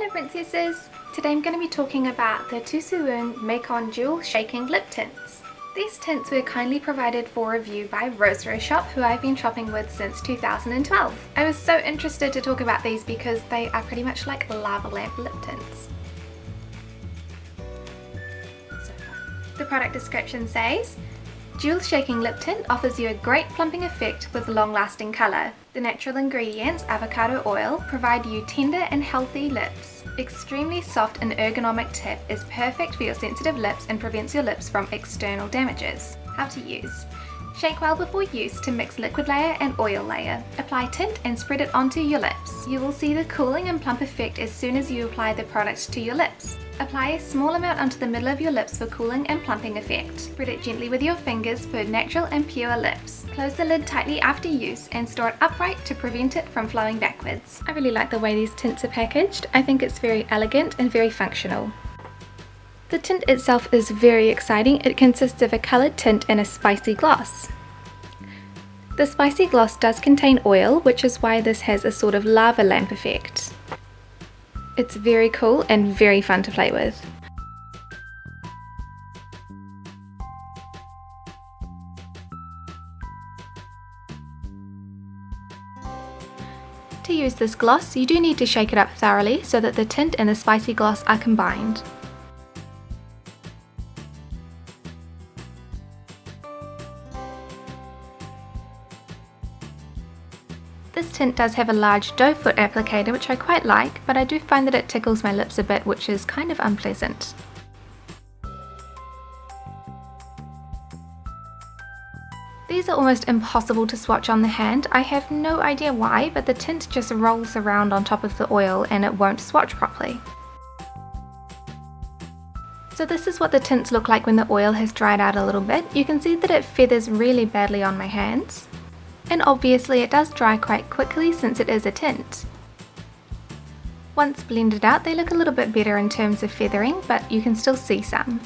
Hello princesses! Today I'm going to be talking about the Tosowoong Makeon Dual Shaking Lip Tints. These tints were kindly provided for review by Rose Shop, who I've been shopping with since 2012. I was so interested to talk about these because they are pretty much like lava lamp lip tints. The product description says, Dual Shaking Lip Tint offers you a great plumping effect with long-lasting colour. The natural ingredients, avocado oil, provide you tender and healthy lips. Extremely soft and ergonomic tip is perfect for your sensitive lips and prevents your lips from external damages. How to use. Shake well before use to mix liquid layer and oil layer. Apply tint and spread it onto your lips. You will see the cooling and plump effect as soon as you apply the product to your lips. Apply a small amount onto the middle of your lips for cooling and plumping effect. Spread it gently with your fingers for natural and pure lips. Close the lid tightly after use and store it upright to prevent it from flowing backwards. I really like the way these tints are packaged. I think it's very elegant and very functional. The tint itself is very exciting. It consists of a coloured tint and a spicy gloss. The spicy gloss does contain oil, which is why this has a sort of lava lamp effect. It's very cool and very fun to play with. To use this gloss, you do need to shake it up thoroughly so that the tint and the spicy gloss are combined. This tint does have a large doe foot applicator, which I quite like, but I do find that it tickles my lips a bit, which is kind of unpleasant. These are almost impossible to swatch on the hand. I have no idea why, but the tint just rolls around on top of the oil and it won't swatch properly. So this is what the tints look like when the oil has dried out a little bit. You can see that it feathers really badly on my hands. And obviously it does dry quite quickly since it is a tint. Once blended out, they look a little bit better in terms of feathering, but you can still see some.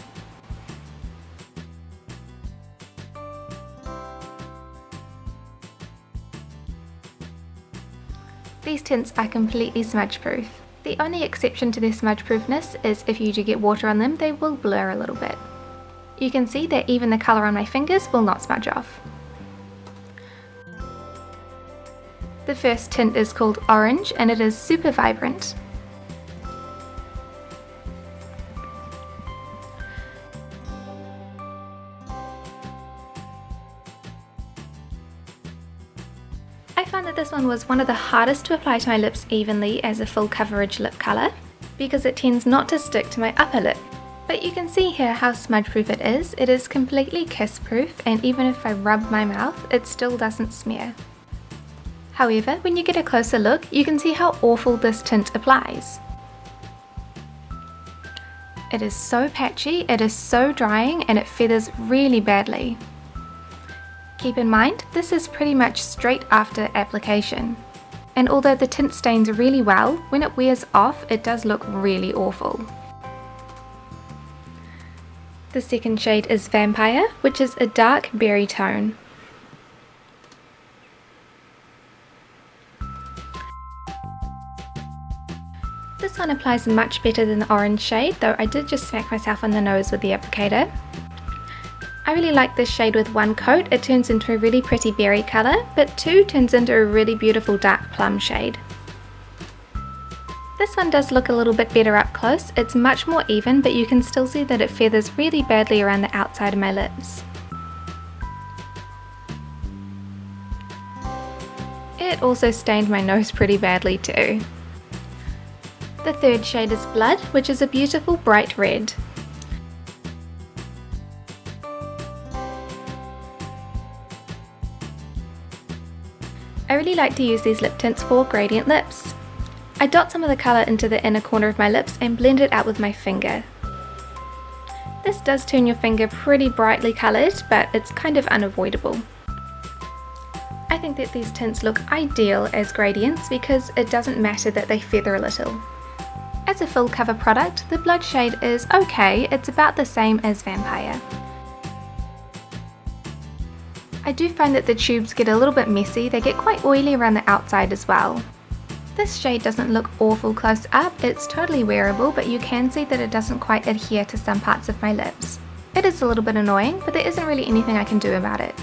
These tints are completely smudge proof. The only exception to their smudge proofness is if you do get water on them, they will blur a little bit. You can see that even the colour on my fingers will not smudge off. The first tint is called Orange and it is super vibrant. I found that this one was one of the hardest to apply to my lips evenly as a full coverage lip colour because it tends not to stick to my upper lip. But you can see here how smudge proof it is. It is completely kiss proof and even if I rub my mouth, it still doesn't smear. However, when you get a closer look, you can see how awful this tint applies. It is so patchy, it is so drying, and it feathers really badly. Keep in mind, this is pretty much straight after application. And although the tint stains really well, when it wears off, it does look really awful. The second shade is Vampire, which is a dark berry tone. This one applies much better than the orange shade, though I did just smack myself on the nose with the applicator. I really like this shade with one coat. It turns into a really pretty berry colour, but two turns into a really beautiful dark plum shade. This one does look a little bit better up close. It's much more even, but you can still see that it feathers really badly around the outside of my lips. It also stained my nose pretty badly too. The third shade is Blood, which is a beautiful bright red. I really like to use these lip tints for gradient lips. I dot some of the colour into the inner corner of my lips and blend it out with my finger. This does turn your finger pretty brightly coloured, but it's kind of unavoidable. I think that these tints look ideal as gradients because it doesn't matter that they feather a little. As a full cover product, the Blood shade is okay, it's about the same as Vampire. I do find that the tubes get a little bit messy, they get quite oily around the outside as well. This shade doesn't look awful close up, it's totally wearable, but you can see that it doesn't quite adhere to some parts of my lips. It is a little bit annoying, but there isn't really anything I can do about it.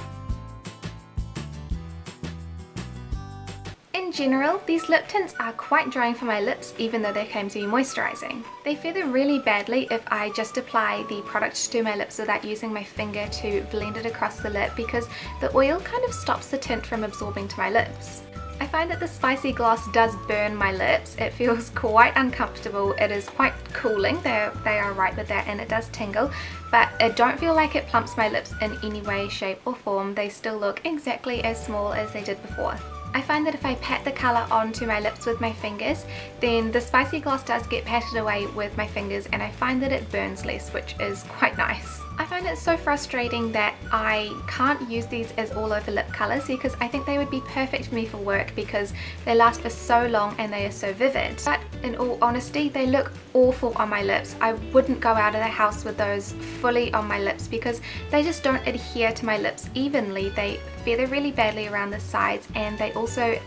In general, these lip tints are quite drying for my lips even though they claim to be moisturizing. They feather really badly if I just apply the product to my lips without using my finger to blend it across the lip because the oil kind of stops the tint from absorbing to my lips. I find that the spicy gloss does burn my lips. It feels quite uncomfortable. It is quite cooling, they are right with that, and it does tingle, but I don't feel like it plumps my lips in any way, shape or form. They still look exactly as small as they did before. I find that if I pat the colour onto my lips with my fingers, then the spicy gloss does get patted away with my fingers and I find that it burns less, which is quite nice. I find it so frustrating that I can't use these as all over lip colours because I think they would be perfect for me for work because they last for so long and they are so vivid. But in all honesty, they look awful on my lips. I wouldn't go out of the house with those fully on my lips because they just don't adhere to my lips evenly. They feather really badly around the sides and they also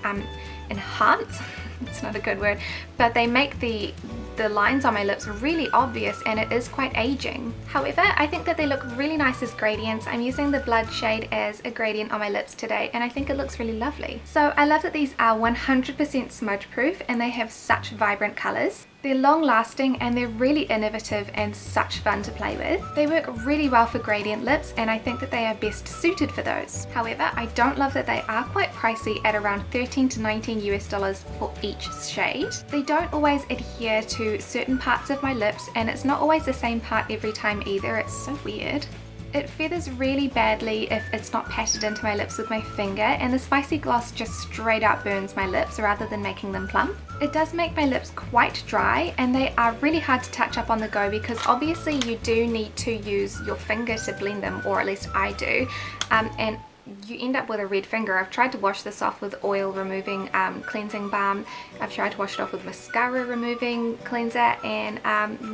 enhance, it's not a good word, but they make the lines on my lips really obvious and it is quite aging. However, I think that they look really nice as gradients. I'm using the blood shade as a gradient on my lips today and I think it looks really lovely. So I love that these are 100% smudge proof and they have such vibrant colours. They're long lasting and they're really innovative and such fun to play with. They work really well for gradient lips and I think that they are best suited for those. However, I don't love that they are quite pricey at around $13 to $19 US for each shade. They don't always adhere to certain parts of my lips and it's not always the same part every time either. It's so weird. It feathers really badly if it's not patted into my lips with my finger, and the spicy gloss just straight out burns my lips rather than making them plump. It does make my lips quite dry and they are really hard to touch up on the go because obviously you do need to use your finger to blend them, or at least I do, and you end up with a red finger. I've tried to wash this off with oil removing cleansing balm. I've tried to wash it off with mascara removing cleanser and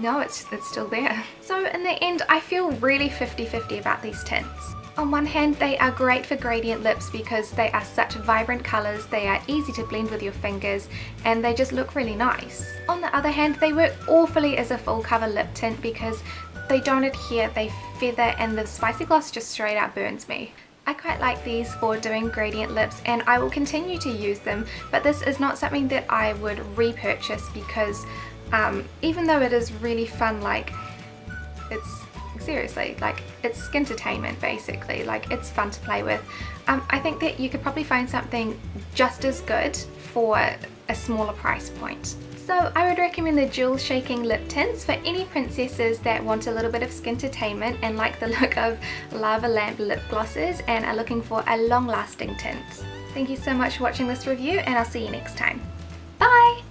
no, it's still there. So in the end, I feel really 50-50 about these tints. On one hand, they are great for gradient lips because they are such vibrant colours, they are easy to blend with your fingers, and they just look really nice. On the other hand, they work awfully as a full cover lip tint because they don't adhere, they feather, and the spicy gloss just straight out burns me. I quite like these for doing gradient lips and I will continue to use them, but this is not something that I would repurchase because even though it is really fun, like seriously, like it's skintertainment basically, like it's fun to play with. I think that you could probably find something just as good for a smaller price point. So I would recommend the Jewel Shaking Lip Tints for any princesses that want a little bit of skintertainment and like the look of lava lamp lip glosses and are looking for a long lasting tint. Thank you so much for watching this review and I'll see you next time. Bye!